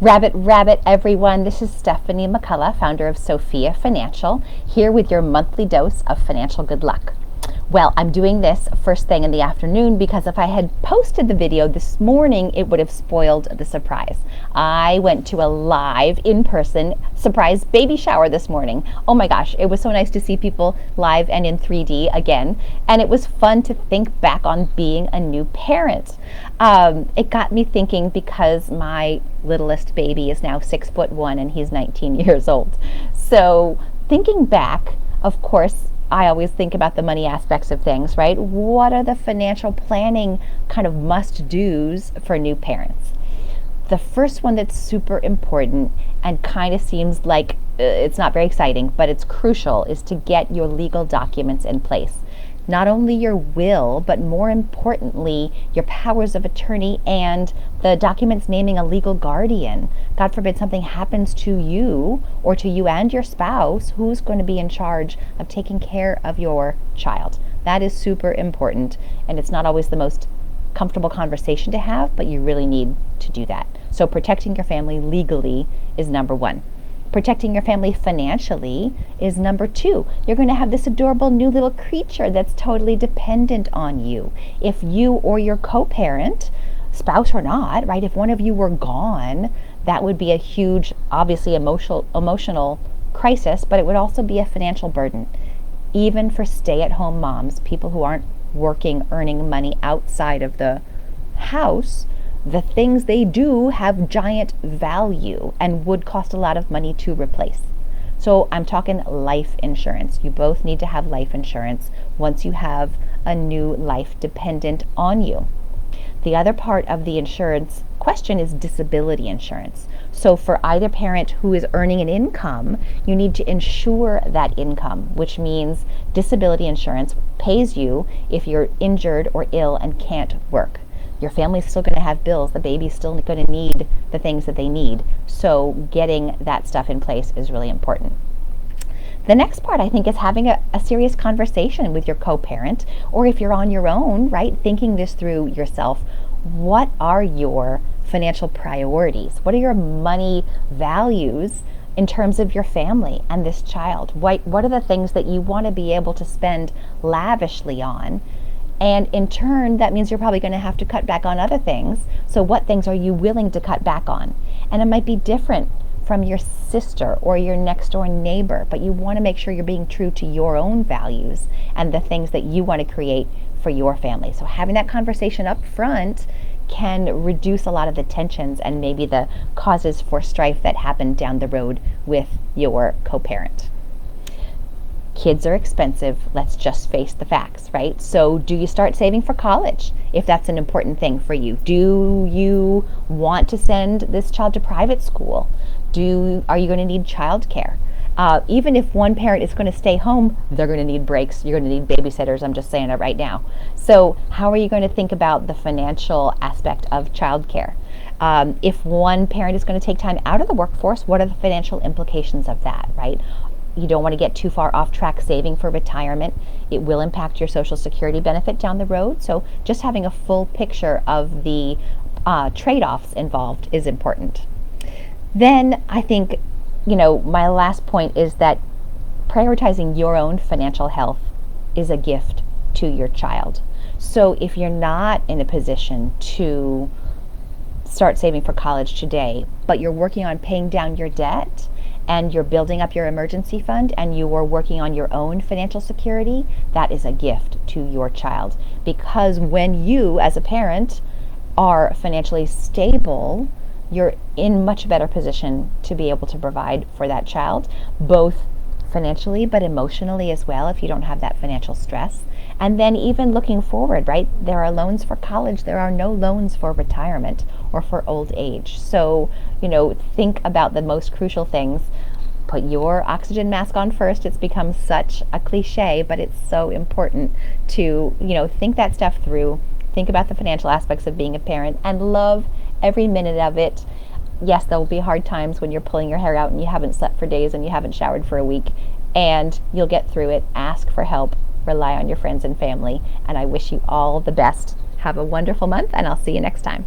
Rabbit, rabbit, everyone. This is Stephanie McCullough, founder of Sofia Financial, here with your monthly dose of financial good luck. Well, I'm doing this first thing in the afternoon because if I had posted the video this morning, it would have spoiled the surprise. I went to a live, in-person surprise baby shower this morning. Oh my gosh, it was so nice to see people live and in 3D again. And it was fun to think back on being a new parent. It got me thinking because my littlest baby is now 6'1" and he's 19 years old. So thinking back, of course, I always think about the money aspects of things, right? What are the financial planning kind of must-dos for new parents? The first one that's super important and kind of seems like it's not very exciting, but it's crucial, is to get your legal documents in place. Not only your will, but more importantly, your powers of attorney and the documents naming a legal guardian. God forbid something happens to you or to you and your spouse, who's going to be in charge of taking care of your child? That is super important, and it's not always the most comfortable conversation to have, but you really need to do that. So protecting your family legally is number one. Protecting your family financially is number two. You're going to have this adorable new little creature that's totally dependent on you. If you or your co-parent, spouse or not, right, if one of you were gone, that would be a huge, obviously emotional crisis, but it would also be a financial burden. Even for stay-at-home moms, people who aren't working, earning money outside of the house, the things they do have giant value and would cost a lot of money to replace. So I'm talking life insurance. You both need to have life insurance once you have a new life dependent on you. The other part of the insurance question is disability insurance. So for either parent who is earning an income, you need to insure that income, which means disability insurance pays you if you're injured or ill and can't work. Your family's still going to have bills. The baby's still going to need the things that they need. So getting that stuff in place is really important. The next part, I think, is having a serious conversation with your co-parent, or if you're on your own, right, thinking this through yourself. What are your financial priorities? What are your money values in terms of your family and this child? What are the things that you want to be able to spend lavishly on? And in turn, that means you're probably going to have to cut back on other things. So what things are you willing to cut back on? And it might be different from your sister or your next door neighbor, but you want to make sure you're being true to your own values and the things that you want to create for your family. So having that conversation up front can reduce a lot of the tensions and maybe the causes for strife that happen down the road with your co-parent. Kids are expensive. Let's just face the facts, right? So do you start saving for college if that's an important thing for you? Do you want to send this child to private school? Are you going to need childcare? Even if one parent is going to stay home, they're going to need breaks. You're going to need babysitters. I'm just saying it right now. So how are you going to think about the financial aspect of childcare? If one parent is going to take time out of the workforce, what are the financial implications of that, right? You don't want to get too far off track saving for retirement. It will impact your Social Security benefit down the road. So just having a full picture of the trade-offs involved is important. Then I think, my last point is that prioritizing your own financial health is a gift to your child. So if you're not in a position to start saving for college today, but you're working on paying down your debt, and you're building up your emergency fund, and you are working on your own financial security, that is a gift to your child. Because when you, as a parent, are financially stable, you're in much better position to be able to provide for that child, both financially but emotionally as well, if you don't have that financial stress. And then even looking forward, right? There are loans for college. There are no loans for retirement or for old age. So, think about the most crucial things. Put your oxygen mask on first. It's become such a cliche, but it's so important to, think that stuff through. Think about the financial aspects of being a parent and love every minute of it. Yes, there will be hard times when you're pulling your hair out and you haven't slept for days and you haven't showered for a week, and you'll get through it. Ask for help. Rely on your friends and family. And I wish you all the best. Have a wonderful month, and I'll see you next time.